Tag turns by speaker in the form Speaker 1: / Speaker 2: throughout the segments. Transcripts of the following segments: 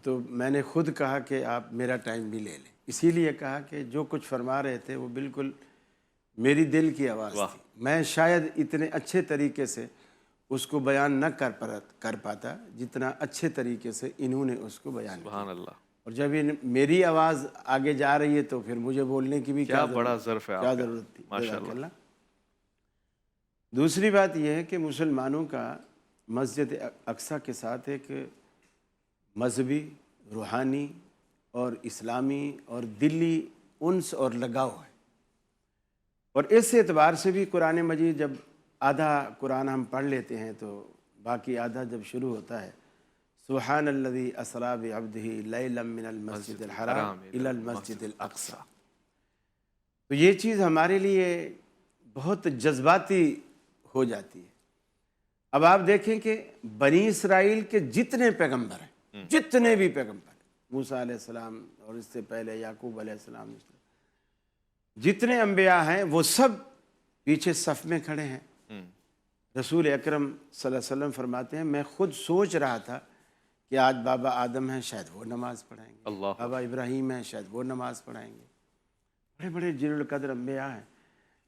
Speaker 1: تو میں نے خود کہا کہ آپ میرا ٹائم بھی لے لیں، اسی لیے کہا کہ جو کچھ فرما رہے تھے وہ بالکل میری دل کی آواز تھی. میں شاید اتنے اچھے طریقے سے اس کو بیان نہ کر پاتا جتنا اچھے طریقے سے انہوں نے اس کو بیان کیا.
Speaker 2: سبحان اللہ.
Speaker 1: اور جب میری آواز آگے جا رہی ہے تو پھر مجھے بولنے کی بھی
Speaker 2: کیا بڑا ظرف ہے
Speaker 1: کیا
Speaker 2: آپ کا.
Speaker 1: ضرورت تھی.
Speaker 2: ماشاء اللہ.
Speaker 1: دوسری بات یہ ہے کہ مسلمانوں کا مسجد اقصیٰ کے ساتھ ایک مذہبی، روحانی اور اسلامی اور دلی انس اور لگاؤ ہے. اور اس اعتبار سے بھی قرآن مجید جب آدھا قرآن ہم پڑھ لیتے ہیں تو باقی آدھا جب شروع ہوتا ہے سبحان الذی اسریٰ بعبدہ لیلا من المسجد الحرام الی المسجد الاقصیٰ، تو یہ چیز ہمارے لیے بہت جذباتی ہو جاتی ہے. اب آپ دیکھیں کہ بنی اسرائیل کے جتنے پیغمبر ہیں، جتنے بھی پیغمبر، موسیٰ علیہ السلام اور اس سے پہلے یعقوب علیہ السلام، جتنے انبیاء ہیں وہ سب پیچھے صف میں کھڑے ہیں. رسول اکرم صلی اللہ علیہ وسلم فرماتے ہیں میں خود سوچ رہا تھا کہ آج بابا آدم ہیں، شاید وہ نماز پڑھائیں گے، بابا ابراہیم ہیں، شاید وہ نماز پڑھائیں گے. بڑے بڑے جلیل القدر انبیاء ہیں،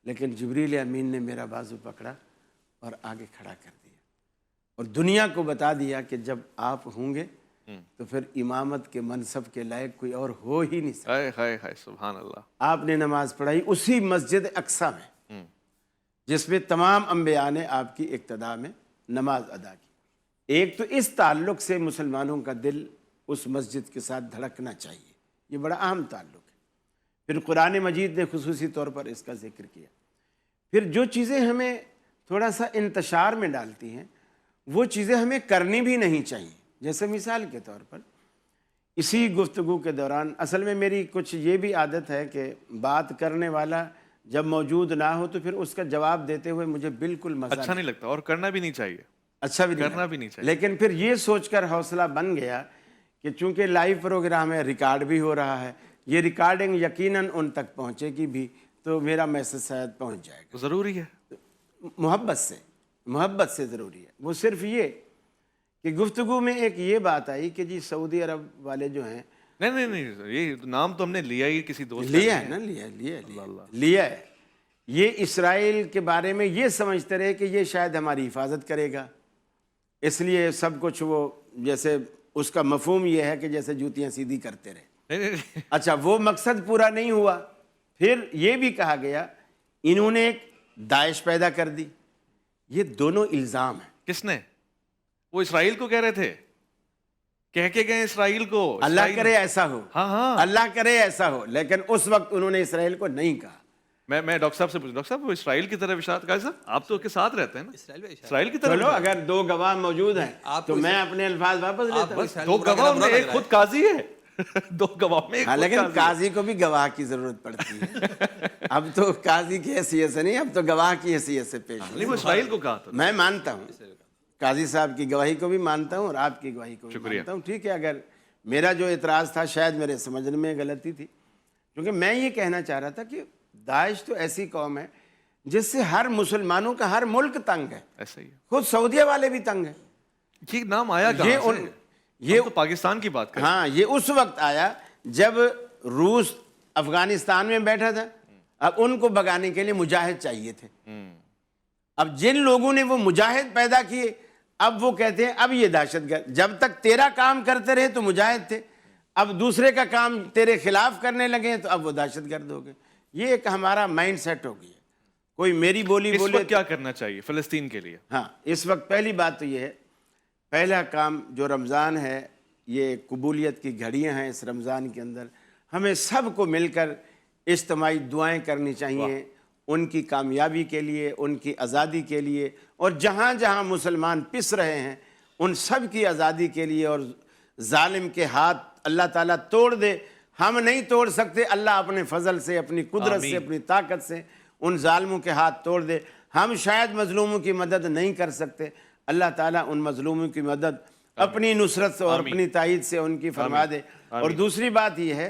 Speaker 1: لیکن جبریل امین نے میرا بازو پکڑا اور آگے کھڑا کر دیا اور دنیا کو بتا دیا کہ جب آپ ہوں گے تو پھر امامت کے منصب کے لائق کوئی اور ہو ہی نہیں سکتا.
Speaker 2: ہائے ہائے ہائے سبحان اللہ.
Speaker 1: آپ نے نماز پڑھائی اسی مسجد اقصیٰ میں جس میں تمام انبیاء نے آپ کی اقتداء میں نماز ادا کی. ایک تو اس تعلق سے مسلمانوں کا دل اس مسجد کے ساتھ دھڑکنا چاہیے، یہ بڑا اہم تعلق ہے. پھر قرآن مجید نے خصوصی طور پر اس کا ذکر کیا. پھر جو چیزیں ہمیں تھوڑا سا انتشار میں ڈالتی ہیں وہ چیزیں ہمیں کرنی بھی نہیں چاہیے. جیسے مثال کے طور پر اسی گفتگو کے دوران اصل میں میری کچھ یہ بھی عادت ہے کہ بات کرنے والا جب موجود نہ ہو تو پھر اس کا جواب دیتے ہوئے مجھے بالکل مزہ
Speaker 2: اچھا نہیں لگتا اور کرنا بھی نہیں چاہیے.
Speaker 1: اچھا بھی
Speaker 2: کرنا بھی نہیں چاہیے.
Speaker 1: لیکن پھر یہ سوچ کر حوصلہ بن گیا کہ چونکہ لائیو پروگرام ہے، ریکارڈ بھی ہو رہا ہے، یہ ریکارڈنگ یقیناً ان تک پہنچے گی بھی تو میرا میسج شاید پہنچ جائے گا.
Speaker 2: ضروری ہے.
Speaker 1: محبت سے ضروری ہے. وہ صرف یہ کہ گفتگو میں ایک یہ بات آئی کہ جی سعودی عرب والے جو ہیں،
Speaker 2: نہیں یہ نام تو ہم نے لیا ہی کسی دوست
Speaker 1: لیا ہے نا، لیا ہے. یہ اسرائیل کے بارے میں یہ سمجھتے رہے کہ یہ شاید ہماری حفاظت کرے گا، اس لیے سب کچھ وہ جیسے اس کا مفہوم یہ ہے کہ جیسے جوتیاں سیدھی کرتے رہے. اچھا وہ مقصد پورا نہیں ہوا. پھر یہ بھی کہا گیا انہوں نے ایک داعش پیدا کر دی. یہ دونوں الزام ہیں.
Speaker 2: کس نے؟ وہ اسرائیل کو کہہ رہے تھے، کہہ کے گئے اسرائیل کو.
Speaker 1: اللہ کرے ایسا ہو،
Speaker 2: ہاں
Speaker 1: اللہ کرے ایسا ہو، لیکن اس وقت انہوں نے اسرائیل کو نہیں کہا.
Speaker 2: میں ڈاکٹر صاحب سے پوچھ، ڈاکٹر صاحب وہ اسرائیل کی طرف اشارہ کر صاحب آپ تو کے ساتھ رہتے ہیں نا، اسرائیل کی طرف.
Speaker 1: چلو اگر دو گواہ موجود ہیں تو میں اپنے الفاظ واپس لیتا ہوں.
Speaker 2: دو گواہ میں ایک خود قاضی ہے. دو گواہ میں
Speaker 1: ہاں لیکن قاضی کو بھی گواہ کی ضرورت پڑتی ہے. اب تو قاضی کی حیثیت سے نہیں، اب تو گواہ کی حیثیت سے پیش.
Speaker 2: نہیں وہ اسرائیل کو کہا تھا.
Speaker 1: میں مانتا ہوں قاضی صاحب کی گواہی کو بھی مانتا ہوں اور آپ کی گواہی کو بھی مانتا ہوں. ٹھیک ہے، اگر میرا جو اعتراض تھا شاید میرے سمجھنے میں غلطی تھی، کیونکہ میں یہ کہنا چاہ رہا تھا کہ داعش تو ایسی قوم ہے جس سے ہر مسلمانوں کا ہر ملک تنگ ہے.
Speaker 2: ایسا ہی ہے.
Speaker 1: خود سعودیہ والے بھی تنگ ہیں.
Speaker 2: یہ نام آیا کہاں سے؟ یہ تو پاکستان کی بات کریں.
Speaker 1: ہاں یہ اس وقت آیا جب روس افغانستان میں بیٹھا تھا. اب ان کو بھگانے کے لیے مجاہد چاہیے تھے. اب جن لوگوں نے وہ مجاہد پیدا کیے اب وہ کہتے ہیں اب یہ دہشت گرد. جب تک تیرا کام کرتے رہے تو مجاہد تھے، اب دوسرے کا کام تیرے خلاف کرنے لگے تو اب وہ دہشت گرد ہو گئے. یہ ایک ہمارا مائنڈ سیٹ ہو گیا. کوئی میری بولی
Speaker 2: اس
Speaker 1: بولے
Speaker 2: وقت کیا کرنا چاہیے فلسطین کے لیے؟
Speaker 1: ہاں اس وقت پہلی بات تو یہ ہے، پہلا کام جو رمضان ہے یہ قبولیت کی گھڑیاں ہیں. اس رمضان کے اندر ہمیں سب کو مل کر اجتماعی دعائیں کرنی چاہیے ان کی کامیابی کے لیے، ان کی آزادی کے لیے، اور جہاں جہاں مسلمان پس رہے ہیں ان سب کی آزادی کے لیے. اور ظالم کے ہاتھ اللہ تعالیٰ توڑ دے. ہم نہیں توڑ سکتے، اللہ اپنے فضل سے، اپنی قدرت سے، اپنی طاقت سے ان ظالموں کے ہاتھ توڑ دے. ہم شاید مظلوموں کی مدد نہیں کر سکتے، اللہ تعالیٰ ان مظلوموں کی مدد اپنی نصرت سے اور اپنی تائید سے ان کی فرما دے. اور دوسری بات یہ ہے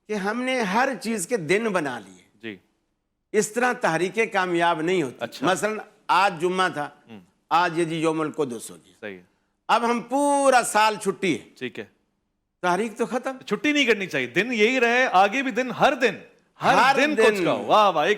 Speaker 1: کہ ہم نے ہر چیز کے دن بنا لیے.
Speaker 2: جی
Speaker 1: اس طرح تحریکیں کامیاب نہیں ہوتی. مثلا آج جمعہ تھا، آج یہ جی یوم القدس ہو گیا.
Speaker 2: صحیح ہے.
Speaker 1: اب ہم پورا سال چھٹی ہے،
Speaker 2: ٹھیک ہے.
Speaker 1: تحریک تو ختم.
Speaker 2: چھٹی نہیں کرنی چاہیے, دن یہی رہے, آگے بھی دن, ہر دن
Speaker 1: ہر
Speaker 2: کچھ
Speaker 1: دن.
Speaker 2: کہو. واہ واہ,